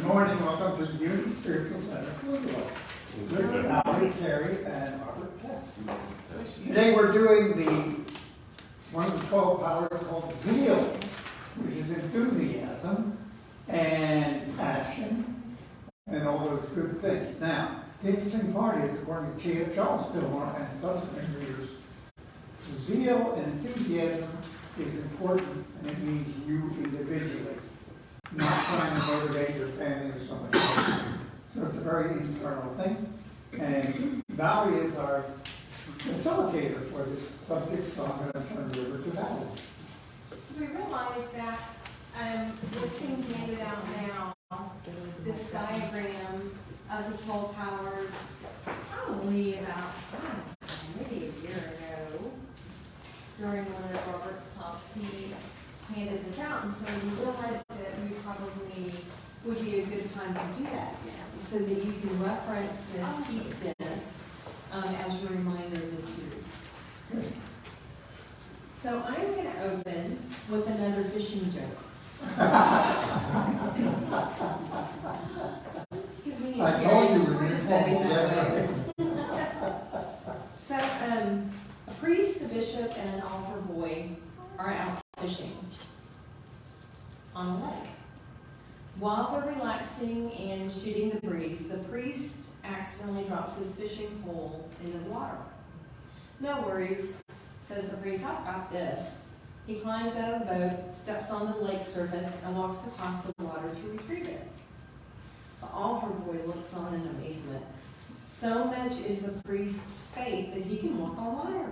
Good morning, welcome to the Unity Spiritual Center, Pflugerville. With Valerie, Terry, and Robert Tess. Today we're doing one of the 12 powers called Zeal, which is enthusiasm and passion and all those good things. Now, the interesting part is, according to Charles Fillmore and subsequent readers, zeal and enthusiasm is important, and it means you individually, not trying to motivate your family or somebody else. So it's a very internal thing. And Valerie is our facilitator for this subject, so I'm going to turn it over to Valerie. So we realize that what's being handed out now, this diagram of the 12 powers, probably about maybe a year ago, during one of Robert's talks, he handed this out, and so we realized that we probably would be a good time to do that again, so that you can reference this, keep this as your reminder of this series. So I'm going to open with another fishing joke. I told you we're just always that way. So a priest, a bishop, and an altar boy are out fishing on a lake. While they're relaxing and shooting the breeze, the priest accidentally drops his fishing pole into the water. No worries, says the priest, I've got this. He climbs out of the boat, steps onto the lake surface, and walks across the water to retrieve it. The altar boy looks on in amazement. So much is the priest's faith that he can walk on water.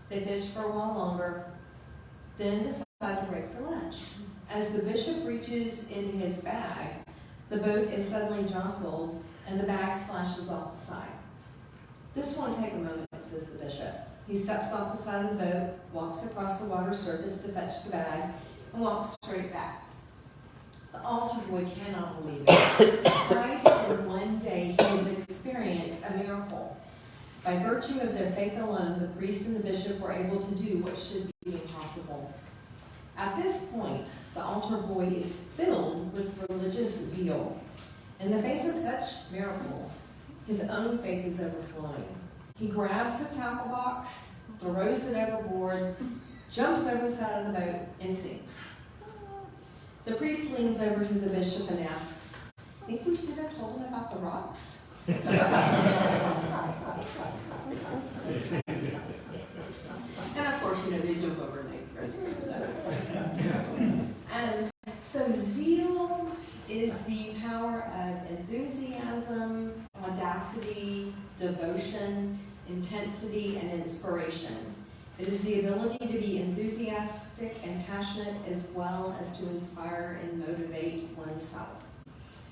They fish for a while longer, then decide to break for lunch. As the bishop reaches into his bag, the boat is suddenly jostled and the bag splashes off the side. This won't take a moment, says the bishop. He steps off the side of the boat, walks across the water surface to fetch the bag, and walks straight back. The altar boy cannot believe it. Twice in one day he has experienced a miracle. By virtue of their faith alone, the priest and the bishop were able to do what should be impossible. At this point, the altar boy is filled with religious zeal. In the face of such miracles, his own faith is overflowing. He grabs the tackle box, throws it overboard, jumps over the side of the boat, and sinks. The priest leans over to the bishop and asks, think we should have told him about the rocks? And of course, they jump over and they rescue himself. So zeal is the power of enthusiasm, audacity, devotion, intensity, and inspiration. It is the ability to be enthusiastic and passionate as well as to inspire and motivate oneself.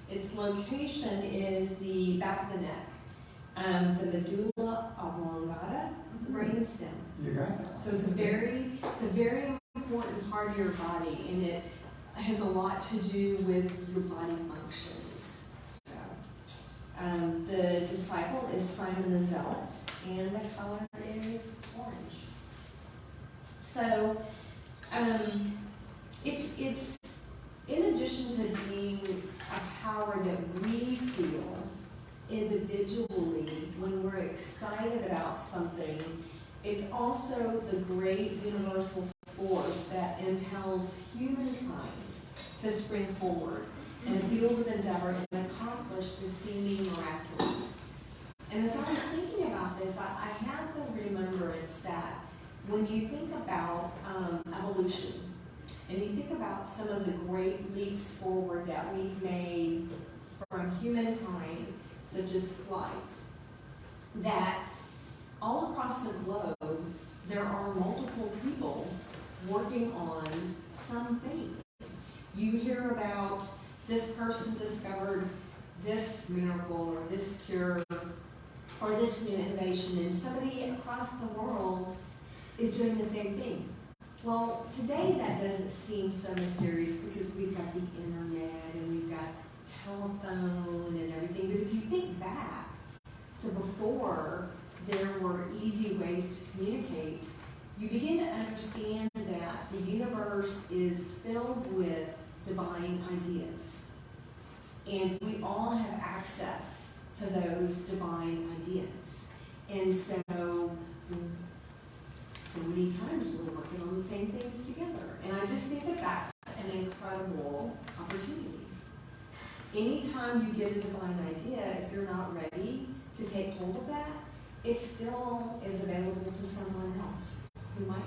Its location is the back of the neck, the medulla oblongata, the brain stem. You got that. So it's a very important part of your body, and it has a lot to do with your body functions. So, the disciple is Simon the Zealot, and the color is orange. So, it's in addition to being a power that we feel individually when we're excited about something, it's also the great universal force that impels humankind to spring forward in a field of endeavor and accomplish the seeming miraculous. And as I was thinking about this, I had the remembrance that when you think about evolution, and you think about some of the great leaps forward that we've made from humankind, such as flight, that all across the globe, there are multiple people working on something. You hear about this person discovered this miracle or this cure or this new innovation, and somebody across the world is doing the same thing. Well, today that doesn't seem so mysterious because we've got the internet and we've got telephone and everything. But if you think back to before there were easy ways to communicate, you begin to understand that the universe is filled with divine ideas. And we all have access to those divine ideas. And so many times we're working on the same things together. And I just think that that's an incredible opportunity. Anytime you get a divine idea, if you're not ready to take hold of that, it still is available to someone else who might be.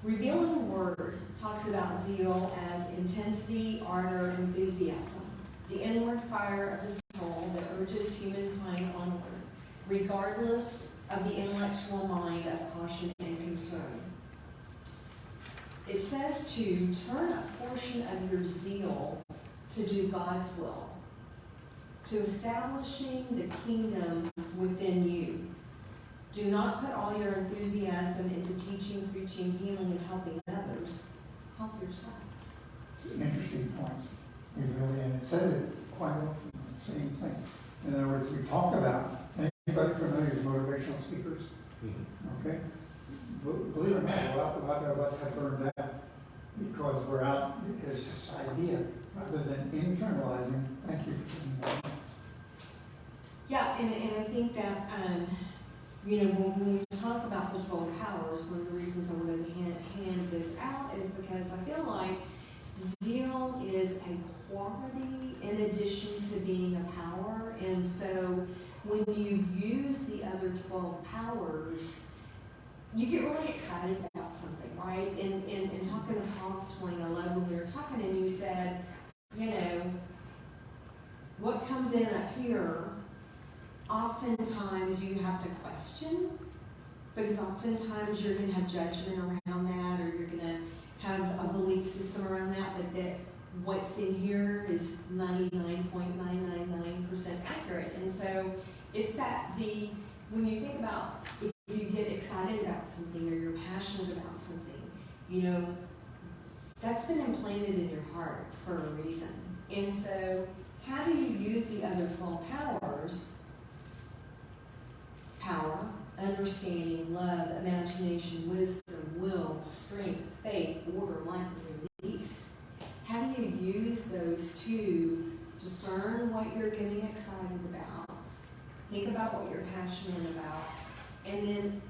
Revealing Word talks about zeal as intensity, ardor, enthusiasm, the inward fire of the soul that urges humankind onward, regardless of the intellectual mind of caution and concern. It says to turn a portion of your zeal to do God's will, to establishing the kingdom within you. Do not put all your enthusiasm into teaching, preaching, healing, and helping others. Help yourself. It's an interesting point. And it says it quite often, the same thing. In other words, we talk about, anybody familiar with motivational speakers? Okay? Believe it or not, a lot of us have burned out because we're out, it's this idea, rather than internalizing. Thank you for doing that. Yeah, and I think that, when we talk about the 12 powers, one of the reasons I wanted to hand this out is because I feel like zeal is a quality in addition to being a power. And so when you use the other 12 powers, you get really excited about something, right? And talking to Paul this morning, I love when we were talking and you said, what comes in up here, oftentimes you have to question, because oftentimes you're going to have judgment around that, or you're going to have a belief system around that, but that what's in here is 99.999% accurate. And so it's that when you think about if you get excited about something or you're passionate about something, that's been implanted in your heart for a reason. And so how do you use the other 12 powers? Power, understanding, love, imagination, wisdom, will, strength, faith, order, life, and release. How do you use those to discern what you're getting excited about, think about what you're passionate about, and then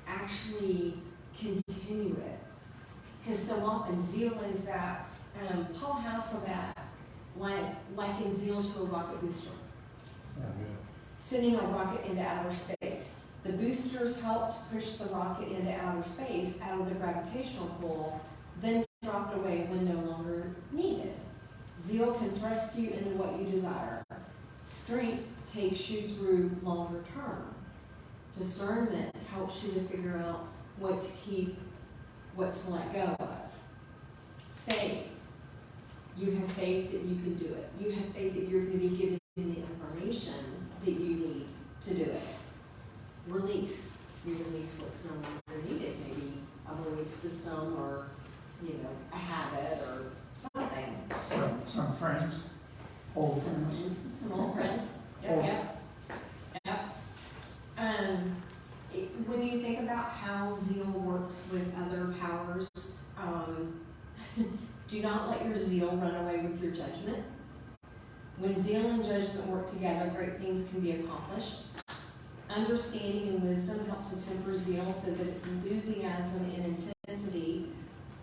actually continue it? Because so often zeal is that, Paul Hasselbeck likened zeal to a rocket booster. Yeah. Sending a rocket into outer space. The boosters helped push the rocket into outer space out of the gravitational pull, then dropped away when no longer needed. Zeal can thrust you into what you desire. Strength takes you through longer term. Discernment helps you to figure out what to keep, what to let go of. Faith. You have faith that you can do it. You have faith that you're going to be given the information that you need to do it. Release. You release what's no longer needed. Maybe a belief system or, a habit or something. Some friends, old friends. Some old friends. Yep. When you think about how zeal works with other powers, do not let your zeal run away with your judgment. When zeal and judgment work together, great things can be accomplished. Understanding and wisdom help to temper zeal so that its enthusiasm and intensity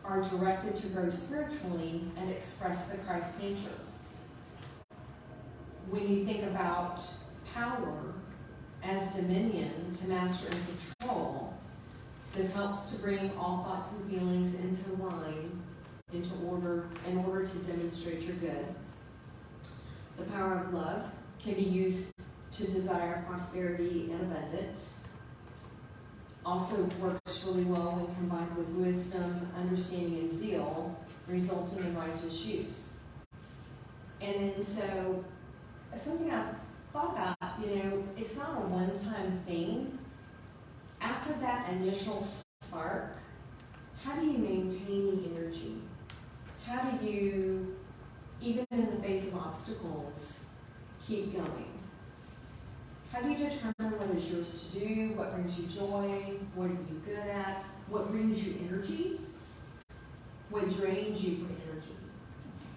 are directed to grow spiritually and express the Christ nature. When you think about power as dominion to master and control, this helps to bring all thoughts and feelings into line, into order, in order to demonstrate your good. The power of love can be used to desire prosperity and abundance. Also works really well when combined with wisdom, understanding, and zeal, resulting in righteous use. And then so, something I've thought about, it's not a one-time thing. After that initial spark, how do you maintain the energy? How do you, even in the face of obstacles, keep going? How do you determine what is yours to do, what brings you joy, what are you good at, what brings you energy, what drains you from energy?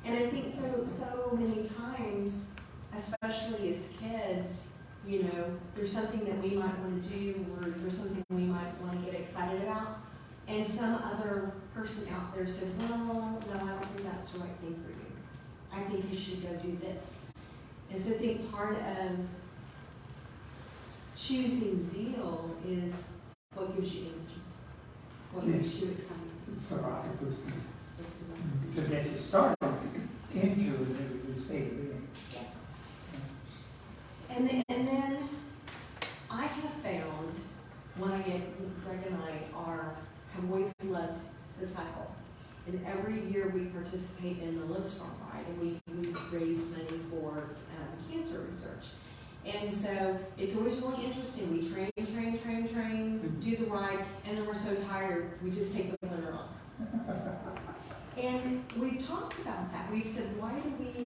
And I think so many times, especially as kids, you know, there's something that we might want to do, or there's something we might want to get excited about, and some other person out there said, well, no, I don't think that's the right thing for you. I think you should go do this. And so I think part of choosing zeal is what gives you energy, what makes you excited. It's a rocket boosting. It's a To get you started into a new state of being. And then I have found when Greg and I have always loved to cycle. And every year we participate in the Live Strong Ride, and we raise money for cancer research. And so it's always really interesting. We train, do the ride, and then we're so tired, we just take the winter off. And we've talked about that. We've said, why do we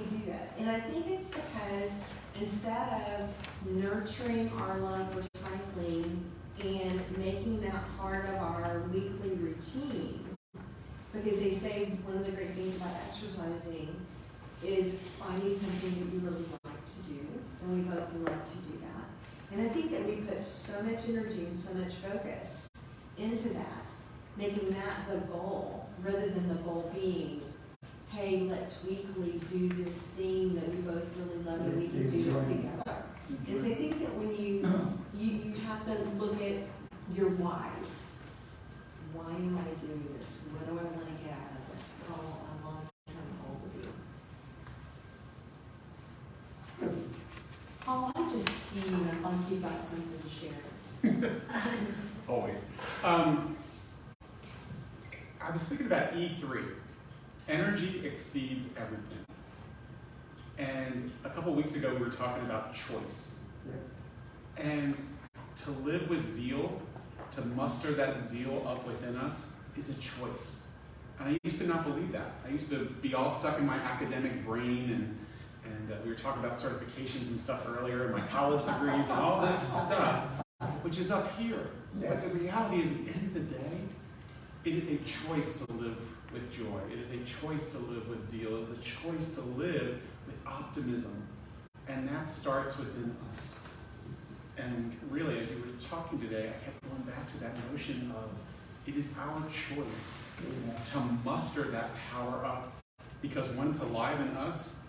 do that? And I think it's because instead of nurturing our love for cycling and making that part of our weekly routine, because they say one of the great things about exercising is finding something that you really like to do, and we both love to do that. And I think that we put so much energy and so much focus into that, making that the goal, rather than the goal being, hey, let's weekly do this thing that we both really love and we can do it together. And so I think that when you have to look at your whys. Why am I doing this? What do I want to get out of this? What a long-term goal would be. Oh, I just see you. I thought you got something to share. Always. I was thinking about E3. Energy exceeds everything. And a couple weeks ago, we were talking about choice. Yeah. And to live with zeal, to muster that zeal up within us, is a choice. And I used to not believe that. I used to be all stuck in my academic brain, and we were talking about certifications and stuff earlier, and my college degrees and all this stuff, which is up here. Yes. But the reality is, at the end of the day, it is a choice to live with joy. It is a choice to live with zeal. It is a choice to live with optimism. And that starts within us. And really, as you were talking today, I kept going back to that notion of it is our choice to muster that power up. Because when it's alive in us,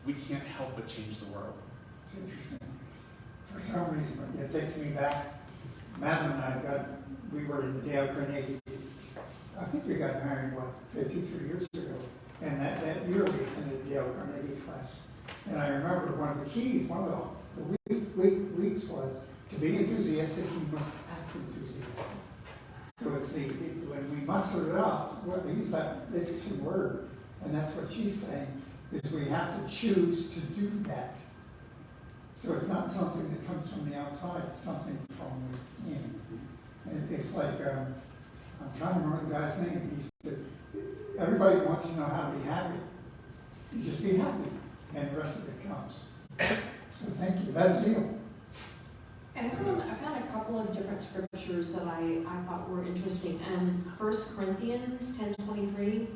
we can't help but change the world. It's interesting. For some reason, it takes me back. Madeline and I we were in Dale Carnegie. I think we got married, 53 years ago. And that year we attended Dale Carnegie class. And I remember one of the keys, one of the weeks was to be enthusiastic, you must act enthusiastic. So it's when we muster it up, we use that interesting word, and that's what she's saying, is we have to choose to do that. So it's not something that comes from the outside, it's something from within. And it's like, I'm trying to remember the guy's name. He said, everybody wants to know how to be happy. You just be happy, and the rest of it comes. So thank you. That's zeal. And I found a couple of different scriptures that I thought were interesting. 1 Corinthians 10:23,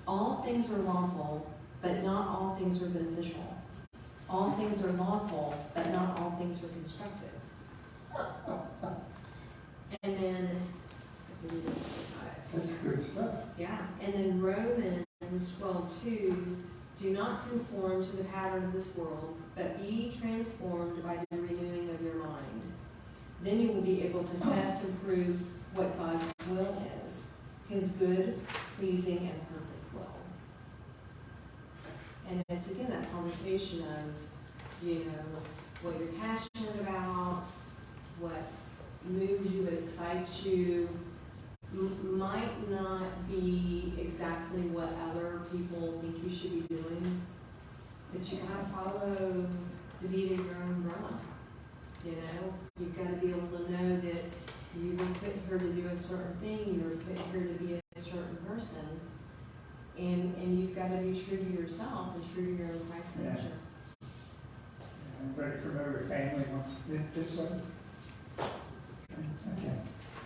all things are lawful, but not all things are beneficial. All things are lawful, but not all things are constructive. And then, That's good stuff. yeah, and then Romans 12:2, do not conform to the pattern of this world, but be transformed by the renewing of your mind. Then you will be able to test and prove what God's will is, his good, pleasing, and perfect will. And it's again that conversation of, what you're passionate about, what moves you, what excites you, might not be exactly what other people think you should be doing, but you gotta follow the beat of your own drum. You've got to be able to know that you were put here to do a certain thing, you were put here to be a certain person, and you've got to be true to yourself and true to your own Christ nature. Anybody familiar with family wants this one? Okay.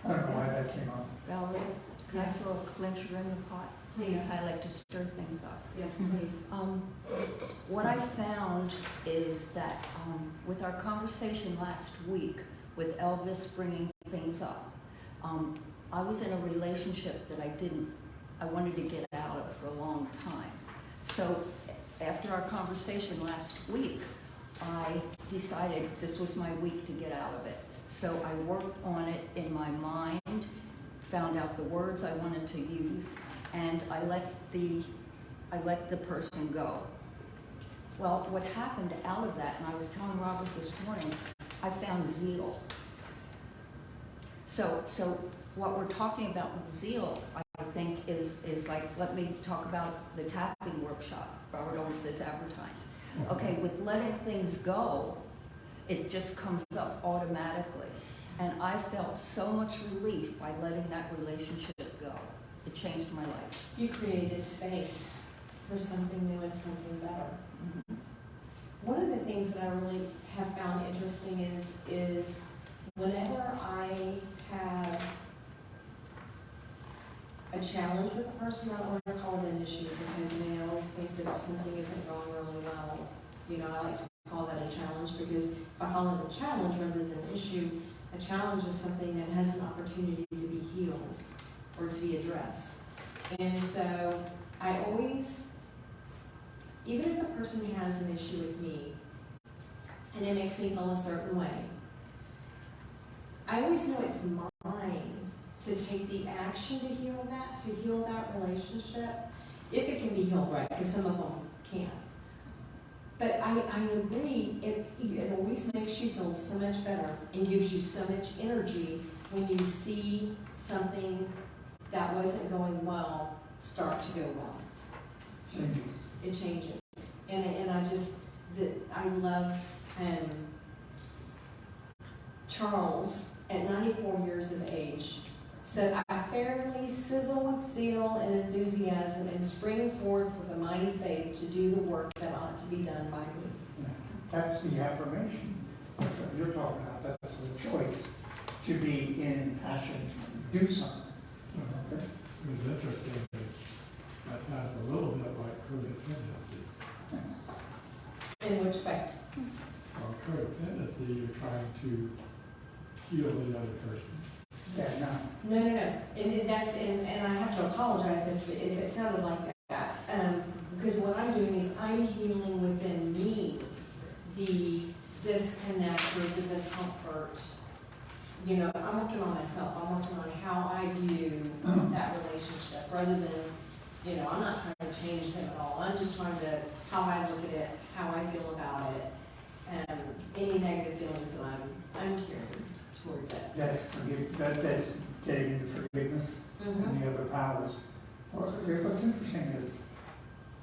I don't know why that came up. Valerie, can I throw a clincher in the pot? Please. I like to stir things up. Yes, please. What I found is that with our conversation last week with Elvis bringing things up, I was in a relationship that I wanted to get out of for a long time. So after our conversation last week, I decided this was my week to get out of it. So I worked on it in my mind, found out the words I wanted to use, and I let the person go. Well, what happened out of that, and I was telling Robert this morning, I found Zeal. So what we're talking about with Zeal, I think, is like, let me talk about the tapping workshop. Robert always says advertise. Okay, with letting things go, it just comes up automatically. And I felt so much relief by letting that relationship go. It changed my life. You created space for something new and something better. Mm-hmm. One of the things that I really have found interesting is whenever I have a challenge with a person, I don't want to call it an issue because I always think that if something isn't going really well, I like to call that a challenge, because if I call it a challenge rather than an issue, a challenge is something that has an opportunity to be healed or to be addressed. And so I always, even if the person has an issue with me and it makes me feel a certain way, I always know it's mine to take the action to heal that relationship, if it can be healed, right, because some of them can't. But I agree, it always makes you feel so much better and gives you so much energy when you see something that wasn't going well start to go well. It changes. And I love Charles, at 94 years of age, said, I fairly sizzle with zeal and enthusiasm and spring forth with a mighty faith to do the work that ought to be done by me. Yeah, that's the affirmation. That's what you're talking about. That's the choice to be in passion, do something. Okay? It was interesting, that sounds a little bit like codependency. In which way? Well, codependency, you're trying to heal the other person. Yeah, no. No. And I have to apologize if it sounded like that. Because what I'm doing is I'm healing within me the disconnect or the discomfort. I'm working on myself. I'm working on how I view that relationship rather than, I'm not trying to change them at all. I'm just trying to, how I look at it, how I feel about it, and any negative feelings that I'm carrying towards it. That's getting into forgiveness and the other powers. Well, what's interesting is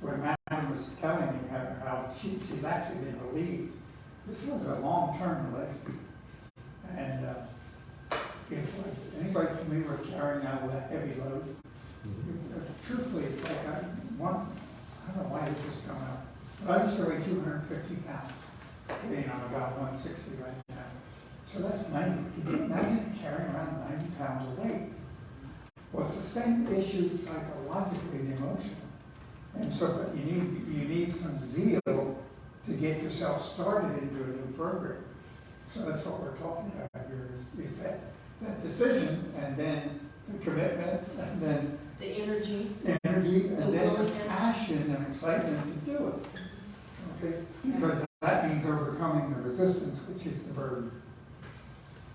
when Madam was telling me how she's actually been relieved, this was a long-term relationship. And if anybody familiar with carrying out with a heavy load, truthfully, it's like I don't know why this is coming up, but I used to weigh 250 pounds. I'm about 160 right now. So that's 90. Can you imagine carrying around 90 pounds of weight? Well, it's the same issue psychologically and emotionally. And so, but you need some zeal to get yourself started into a new program. So that's what we're talking about here is that decision, and then the commitment, and then the energy, and the then willingness, the passion and excitement to do it. Okay, because that means overcoming the resistance, which is the burden.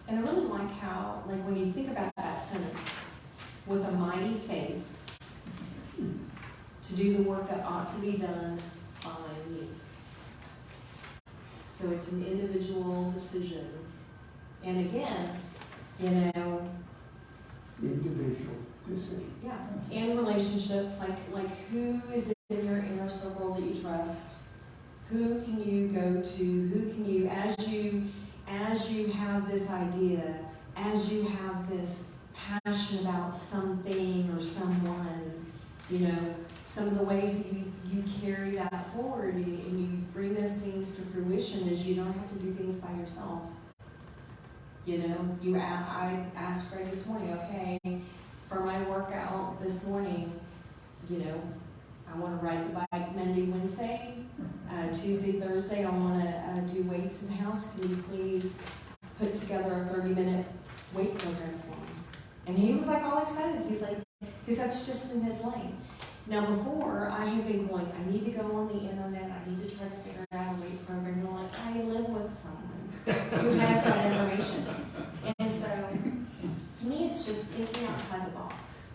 And I really like how, when you think about that sentence, with a mighty faith to do the work that ought to be done by me. So it's an individual decision. And again, Individual decision. Yeah. And relationships, like who is in your inner circle that you trust? Who can you go to? Who can you, as you have this idea, as you have this passion about something or someone, some of the ways that you carry that forward and you bring those things to fruition is you don't have to do things by yourself. I asked Greg this morning, okay, for my workout this morning, I want to ride the bike Monday, Wednesday, Tuesday, Thursday, I want to do weights in the house. Can you please put together a 30-minute weight program for me? And he was like all excited. He's like, because that's just in his lane. Now before, I had been going, I need to go on the internet, I need to try to figure out a weight program. And I'm like, I live with someone who has that information. And so, to me, it's just thinking outside the box.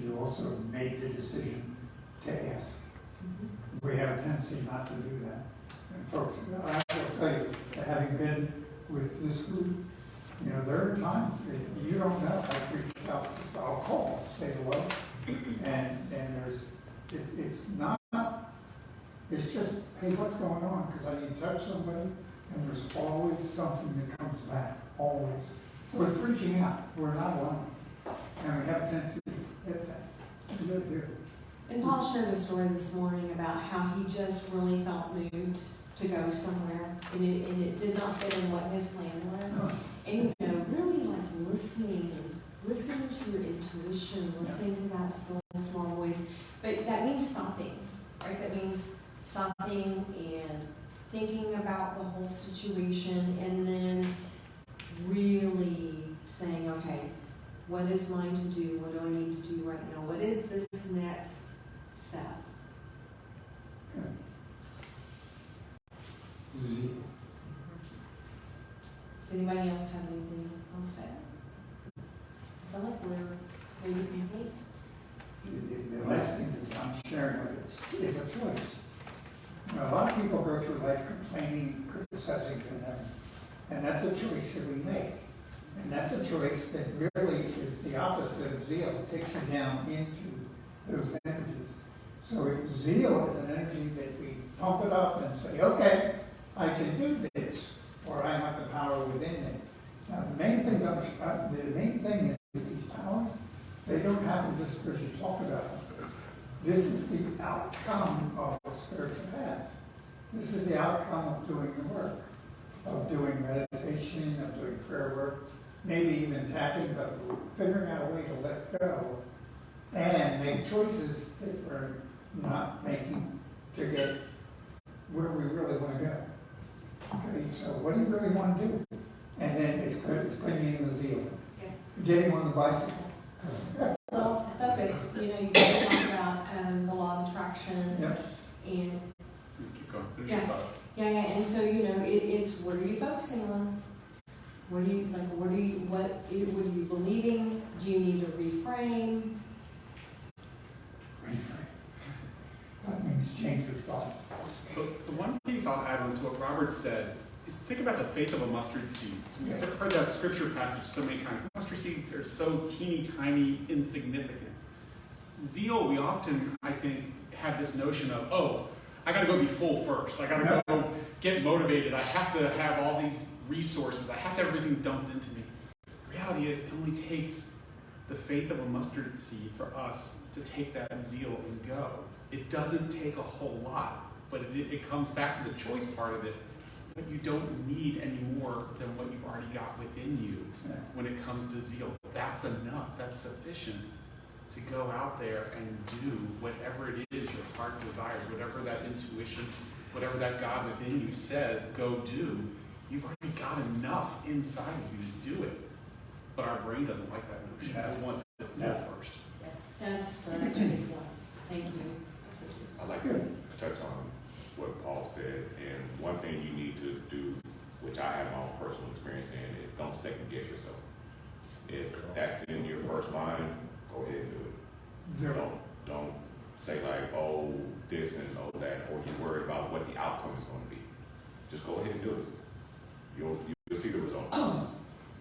You also made the decision to ask. Mm-hmm. We have a tendency not to do that. And folks, I will tell you, that having been with this group, there are times that you don't know. I've reached out, I'll call, say hello, and it's just, hey, what's going on? Because I need to touch somebody, and there's always something that comes back, always. So it's reaching out. We're not alone. And we have a tendency to forget that. We really do. And Paul shared a story this morning about how he just really felt moved to go somewhere, and it did not fit in what his plan was. And really like listening to your intuition, listening to that still small voice. But that means stopping, right? That means stopping and thinking about the whole situation, and then really saying, okay, what is mine to do? What do I need to do right now? What is this next step? Zeal. Does anybody else have anything else to add? I feel like we're maybe complete. The last thing that I'm sharing with you is a choice. A lot of people go through life complaining, criticizing, condemning, and that's a choice that we make. And that's a choice that really is the opposite of zeal. It takes you down into those energies. So if zeal is an energy that we pump it up and say, okay, I can do this, or I have the power within me. Now the main thing is these powers, they don't happen just because you talk about them. This is the outcome of a spiritual path. This is the outcome of doing the work, of doing meditation, of doing prayer work, maybe even tapping, but figuring out a way to let go and make choices that we're not making to get where we really want to go. Okay, so what do you really want to do? And then it's bringing in the zeal. Yeah. Getting on the bicycle. Well, focus. You can talk about the law of attraction, Yep. and Keep going. Finish Yeah. your thought. and so it's what are you focusing on? What are you believing? Do you need to reframe? Reframe. That means change your thought. The one piece I'll add on to what Robert said is think about the faith of a mustard seed. Yeah. I've heard that scripture passage so many times. Mustard seeds are so teeny tiny, insignificant. Zeal, we often, I think, have this notion of, I got to go be full first. I got to go get motivated. I have to have all these resources. I have to have everything dumped into me. The reality is, it only takes the faith of a mustard seed for us to take that zeal and go. It doesn't take a whole lot, but it comes back to the choice part of it. But you don't need any more than what you've already got within you when it comes to zeal. That's enough. That's sufficient to go out there and do whatever it is your heart desires, whatever that intuition, whatever that God within you says, go do. You've already got enough inside of you to do it. But our brain doesn't like that notion. It wants it to go first. Yeah, that's such a good point. Thank you. That's such a good I'd like to touch on what Paul said, and one thing you need to do, which I have my own personal experience in, is don't second guess yourself. If that's in your first mind, go ahead and do it. Don't say like, oh, this and oh that, or you're worried about what the outcome is going to be. Just go ahead and do it. You'll see the result.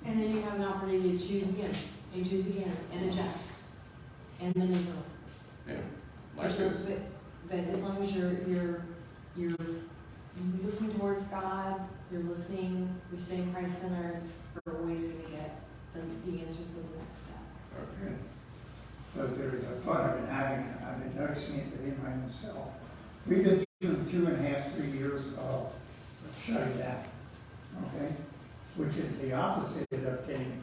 And then you have an opportunity to choose again, and adjust, and maneuver. Yeah, like this. But as long as you're looking towards God, you're listening, you're staying Christ-centered, you're always going to get the answer for the next step. Okay. But there's a thought I've been having, and I've been noticing it within myself. We've been through 2.5, 3 years of shutting down, okay? Which is the opposite of getting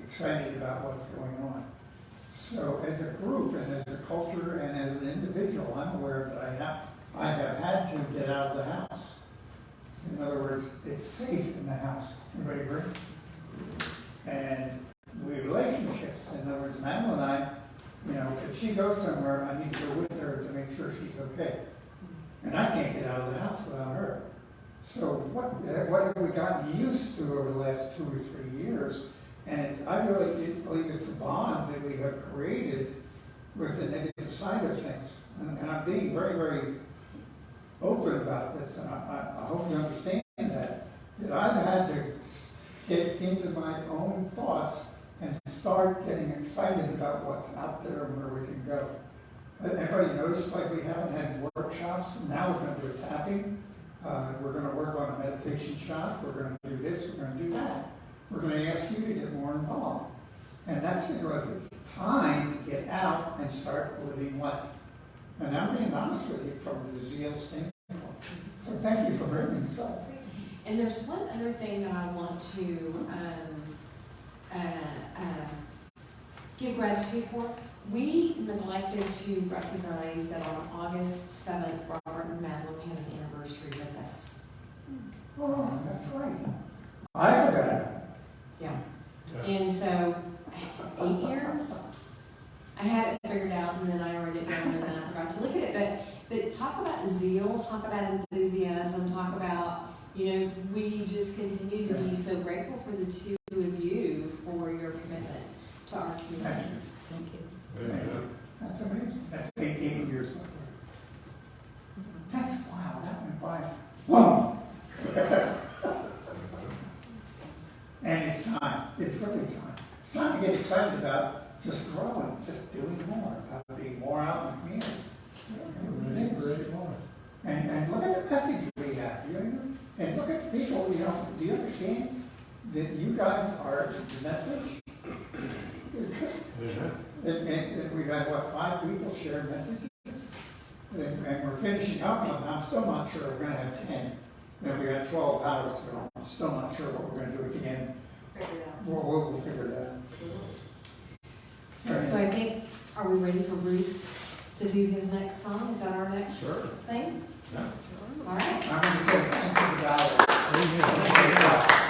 excited about what's going on. So as a group and as a culture and as an individual, I'm aware that I have had to get out of the house. In other words, it's safe in the house. Everybody agree? And relationships. In other words, Madeline and I, you know, if she goes somewhere, I need to go with her to make sure she's okay. And I can't get out of the house without her. So what have we gotten used to over the last 2 or 3 years? And I really believe it's a bond that we have created with the negative side of things. And I'm being very, very open about this, and I hope you understand that I've had to get into my own thoughts and start getting excited about what's out there and where we can go. Everybody notice like we haven't had workshops? Now we're going to do a tapping. We're going to work on a meditation shop. We're going to do this. We're going to do that. We're going to ask you to get more involved. And that's because it's time to get out and start living life. And I'm being honest with you from the Zeal standpoint. So thank you for bringing this up. And there's one other thing that I want to give gratitude for. We neglected to recognize that on August 7th, Robert and Madeline had an anniversary with us. Oh, that's right. I forgot about it. Yeah. And so, 8 years? I had it figured out, and then I wrote it down, and then I forgot to look at it. But talk about zeal, talk about enthusiasm, talk about, you know, we just continue to be so grateful for the two of you for your commitment to our community. Thank you. That's amazing. That's 8 years. That's wow. That went by. Whoa. And it's time. It's really time. It's time to get excited about just growing, just doing more, about being more out in the community. And look at the message we have. And look at the people, you know, do you understand that you guys are the message? And we've had, what, 5 people share messages? And we're finishing up, and I'm still not sure we're going to have 10. Then we got 12 hours, so I'm still not sure what we're going to do at the end. Figure it out. We'll figure it out. So I think, are we ready for Bruce to do his next song? Is that our next thing? Yeah. All right. I'm going to say thank you, guys.